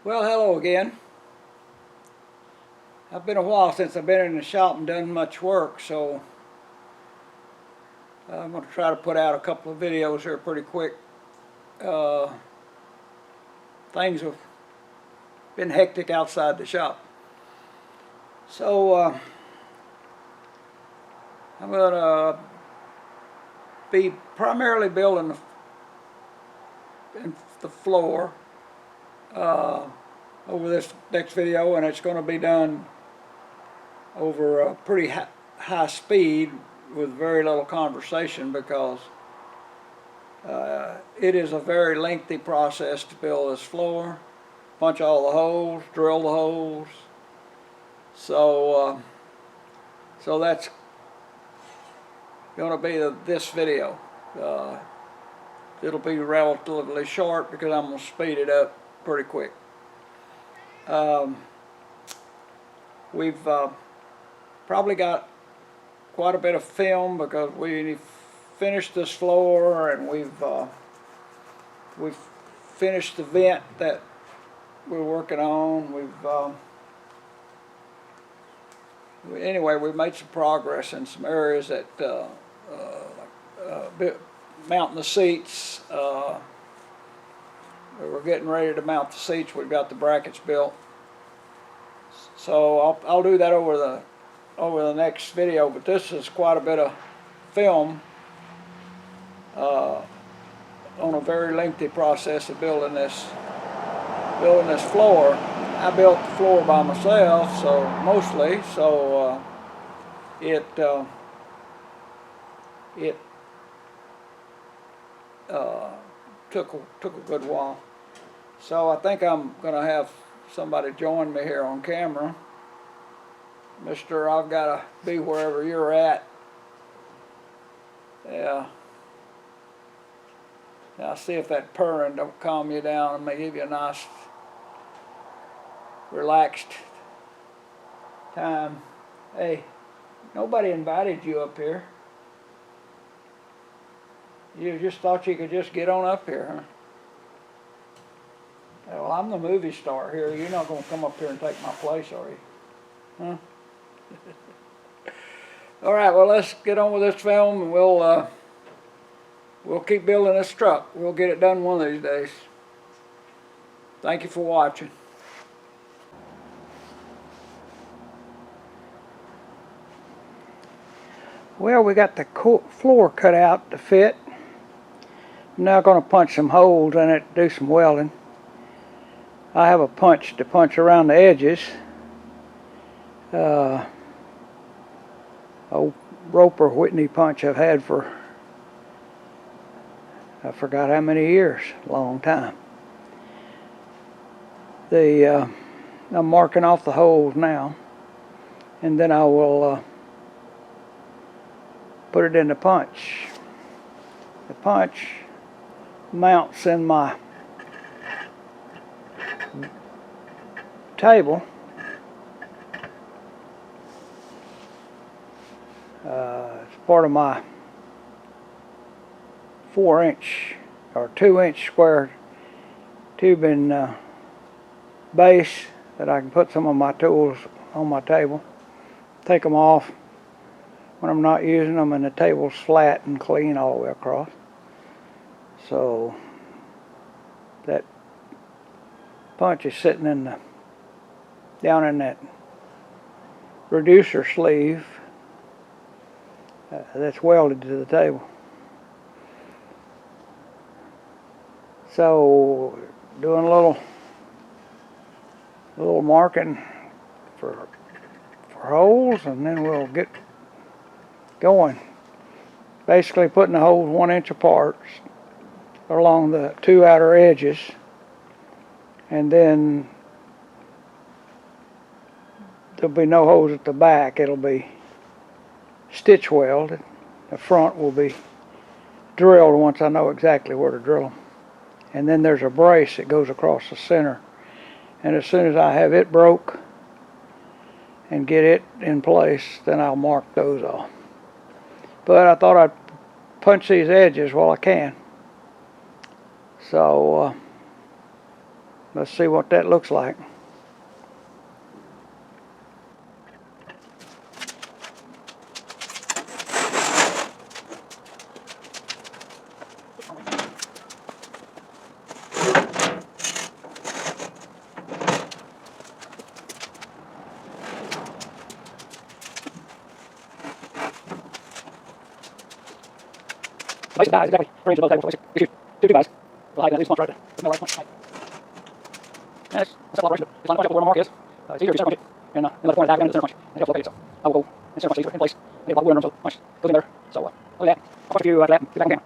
Well, hello again. It's been a while since I've been in the shop and done much work, so I'm going to try to put out a couple of videos here pretty quick. Things have been hectic outside the shop. So I'm going to be primarily building the floor over this next video, and it's going to be done over a pretty high speed with very little conversation, because it is a very lengthy process to build this floor. Punch all the holes, drill the holes. So that's going to be this video. It'll be relatively short because I'm going to speed it up pretty quick. We've probably got quite a bit of film because we finished this floor, and we've finished the vent that we're working on. Anyway, we've made some progress in some areas that mounting the seats. We're getting ready to mount the seats. We've got the brackets built, so I'll do that over the next video. But this is quite a bit of film on a very lengthy process of building this floor. I built the floor by myself, mostly. It took a good while. So I think I'm going to have somebody join me here on camera. Mister, I've got to be wherever you're at. Yeah. Now see if that purring don't calm you down and may give you a nice relaxed time. Hey, nobody invited you up here. You just thought you could just get on up here, huh? Well, I'm the movie star here. You're not going to come up here and take my place, are you? Huh? All right, well, let's get on with this film, and we'll keep building this truck. We'll get it done one of these days. Thank you for watching. Well, we got the floor cut out to fit. I'm now going to punch some holes in it, do some welding. I have a punch to punch around the edges. Old Roper Whitney punch I've had for, I forgot how many years, a long time. I'm marking off the holes now, and then I will put it in the punch. The punch mounts in my table. It's part of my 4-inch or 2-inch square tubing base that I can put some of my tools on my table. Take them off when I'm not using them, and the table's flat and clean all the way across. So that punch is sitting down in that reducer sleeve that's welded to the table. So doing a little marking for holes, and then we'll get going. Basically putting the holes 1 inch apart along the 2 outer edges, and then there'll be no holes at the back. It'll be stitch welded. The front will be drilled once I know exactly where to drill them. And then there's a brace that goes across the center, and as soon as I have it broke and get it in place, then I'll mark those off. But I thought I'd punch these edges while I can. So Let's see what that looks like. Basic die is exactly range of both tables. Basic. Two dies. The height, at least once right there. There's no right one height. And it's a lot of range. Just line the point up where my mark is. It's easier to center punch it. And then let the point attack down to the center punch. And helps locate it. So I will go and center punch these in place. And get a lot of wheel in so punch goes in there. So look at that. I'll punch a few after that. Get back on camera.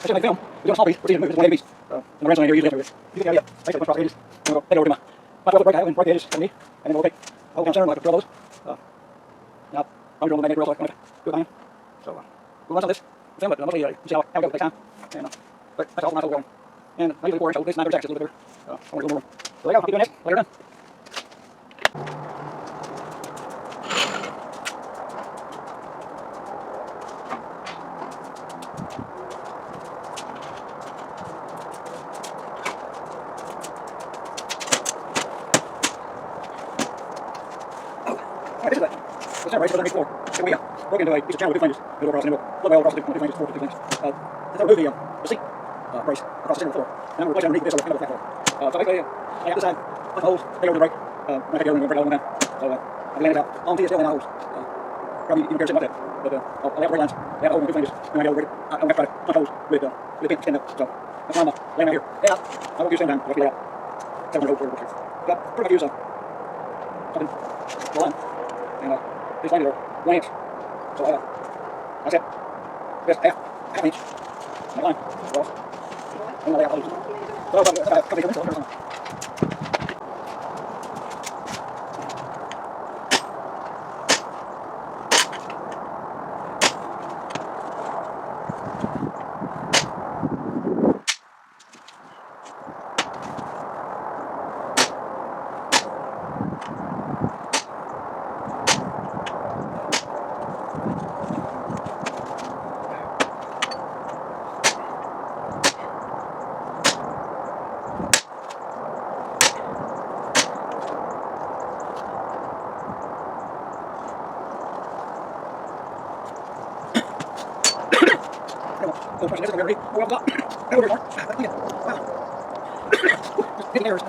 I should make film. We're doing a small piece. We're seeing it move. It's one heavy piece. And the wrench on here usually has to do this. You get the idea. Basically, across the edges. And we'll head over to my 12 break out and break the edges on me. And then we'll take hold down center like a drill those. Now, I'm drilling the magnetic drill so I can do it by hand. So we'll run some of this film, but mostly you see how it goes. It takes time. And but that's all nice over going. And I usually 4 inch, so this 9 inch is a little bit bigger. I want a little more room. So there you go. I'll keep doing this. Later done. Alright, this is it. The center brace was underneath the floor. It we broke into a piece of channel with 2 flanges. It will across and it will flip across the 2 flanges, 4 to 2 flanges. Let's remove the seat brace across the center of the floor. And I'm going to replace it underneath this over the flat floor. So basically, I got this side, punch holes, take over the brake. I'm going to take the other one and break all of them down. So I'll land it out on to the tail and holes. Probably you don't care something like that. But I'll lay out brake lines, lay out over the 2 flanges. And I got over it. I'm going to try to punch holes with the pin to stand up. So that's why I'm laying out here. Lay out. I won't use the same time. I'll figure it out. 700 over 4. Got pretty much use something. The line. And these flanges are 1 inch. So I said, this half inch. My line across. And I lay out holes. So that's about a couple of inches. So pushing this, I'm going to go up top. Over here, Mark. Wow. Just getting errors.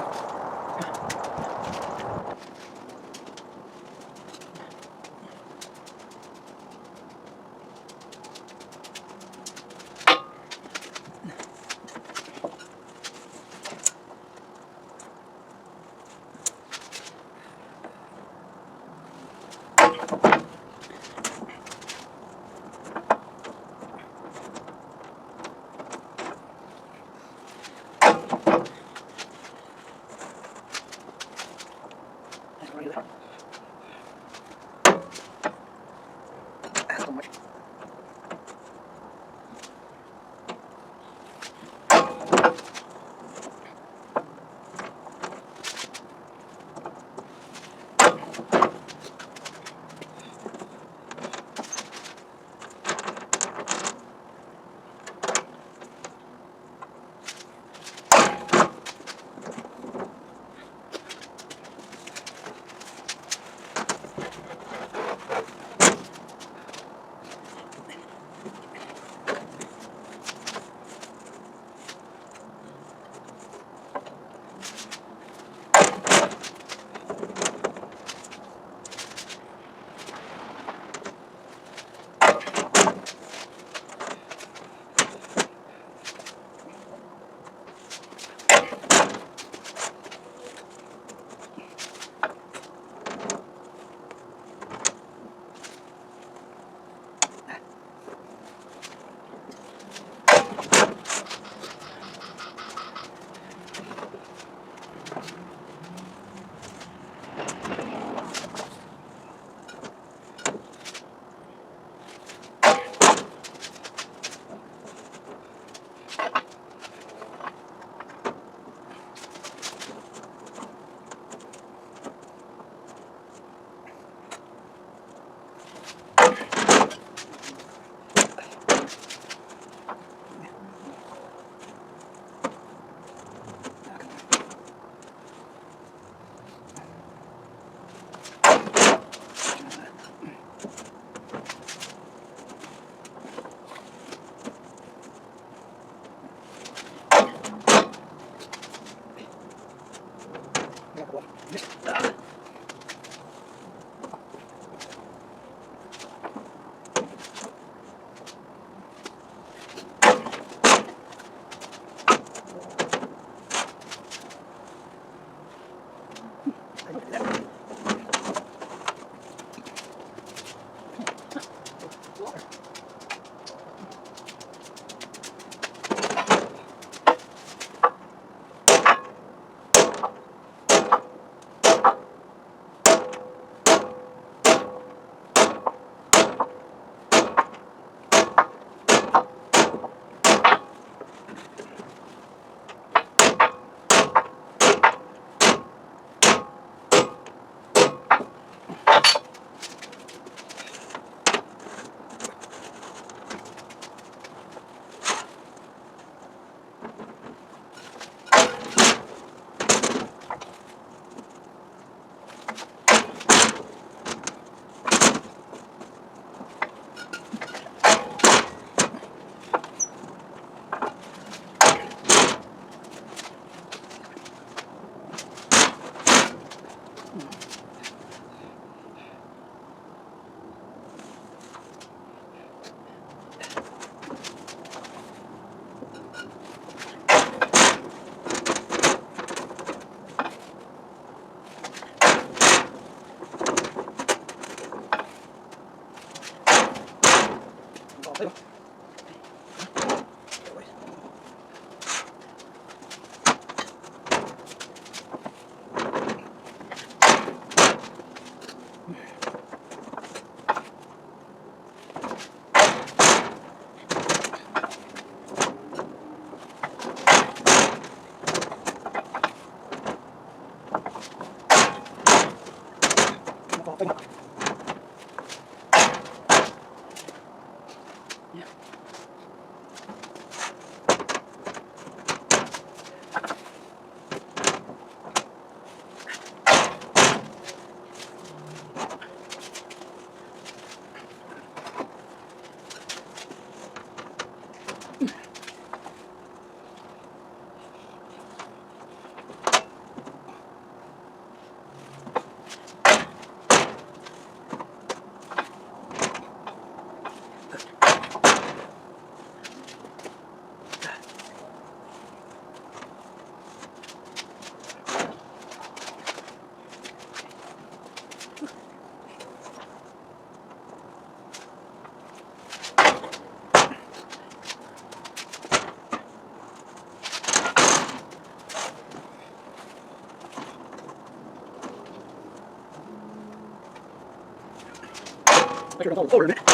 Make sure it's on the floor a minute. A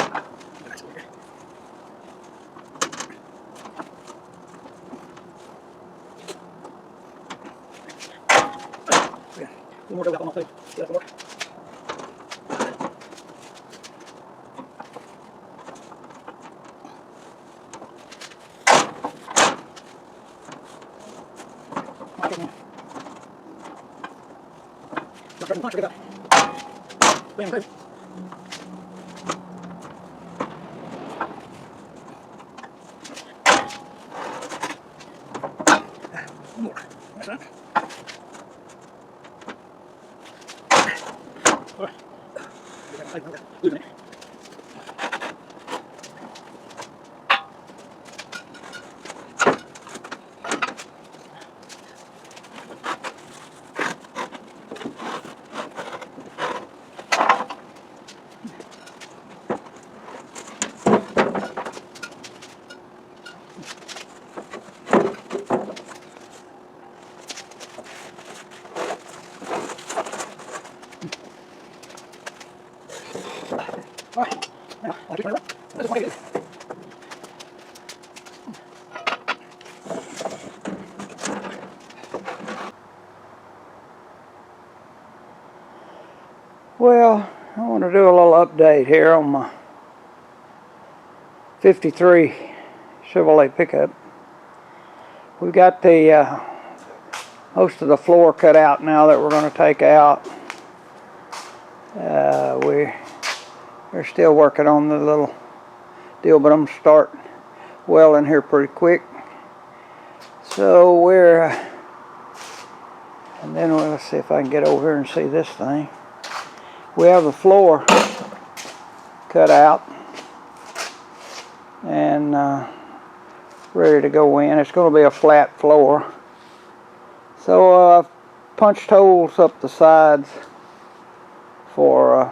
little more goes out on my too. See that more? Not ready to punch, get that. Bam, too. More. That's that. Alright. Losing it. Alright, now I'll just run it up. This is what I do. Well, I want to do a little update here on my 53 Chevrolet pickup. We've got the most of the floor cut out now that we're going to take out. We're still working on the little deal, but I'm going to start welding here pretty quick. So we're, and then let's see if I can get over here and see this thing. We have the floor cut out and ready to go in. It's going to be a flat floor. So I've punched holes up the sides for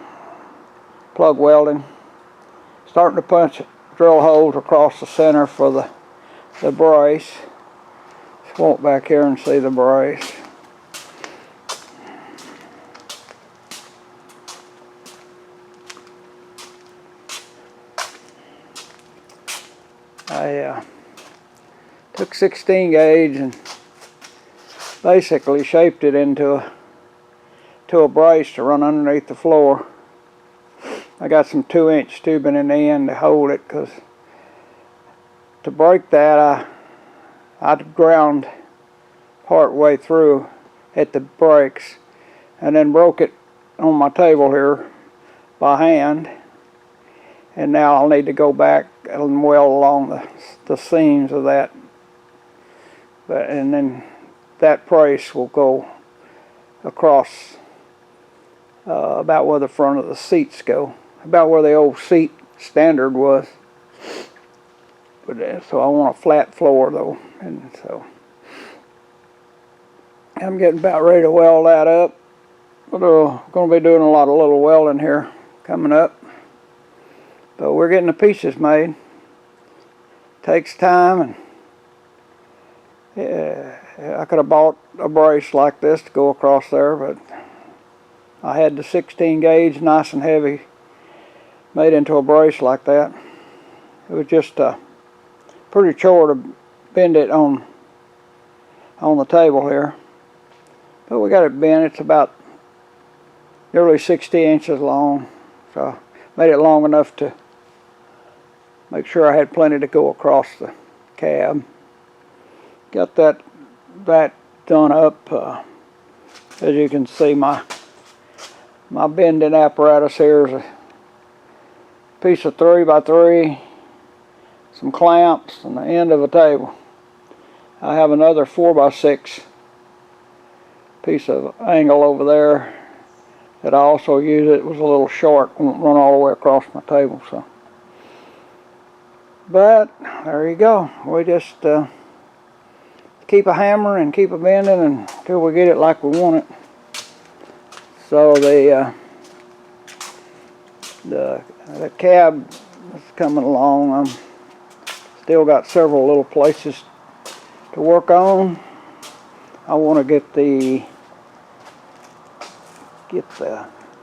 plug welding. Starting to drill holes across the center for the brace. Just walk back here and see the brace. I took 16 gauge and basically shaped it into a brace to run underneath the floor. I got some 2-inch tubing in the end to hold it, because to break that I'd ground part way through at the brakes and then broke it on my table here by hand, and now I'll need to go back and weld along the seams of that, and then that brace will go across about where the front of the seats go, about where the old seat standard was. But so I want a flat floor though, and so I'm getting about ready to weld that up. But going to be doing a lot of little welding here coming up, but we're getting the pieces made. Takes time, and I could have bought a brace like this to go across there, but I had the 16 gauge nice and heavy made into a brace like that. It was just pretty chore to bend it on the table here, but we got it bent. It's about nearly 60 inches long, so I made it long enough to make sure I had plenty to go across the cab. Got that done up. As you can see, my bending apparatus here is a piece of 3x3 some clamps, and the end of a table. I have another 4x6 piece of angle over there that I also use. It was a little short, won't run all the way across my table. So, but there you go. We just keep a hammer and keep a bending until we get it like we want it. So the cab is coming along. I'm still got several little places to work on. I want to get the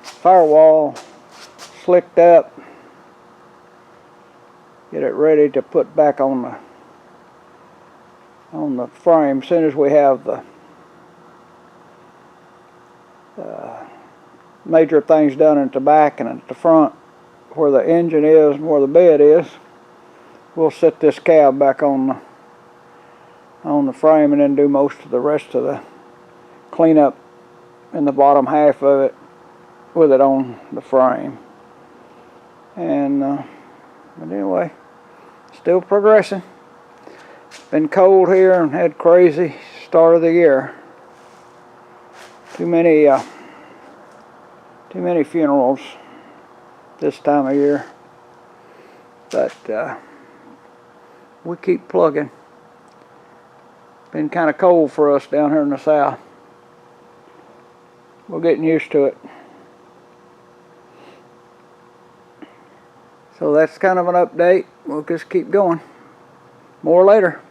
firewall slicked up, get it ready to put back on the frame as soon as we have the major things done at the back and at the front where the engine is and where the bed is. We'll set this cab back on the frame and then do most of the rest of the cleanup in the bottom half of it with it on the frame. And but anyway, still progressing. Been cold here and had crazy start of the year. Too many funerals this time of year. But we keep plugging. Been kind of cold for us down here in the south. We're getting used to it. So that's kind of an update. We'll just keep going. More later.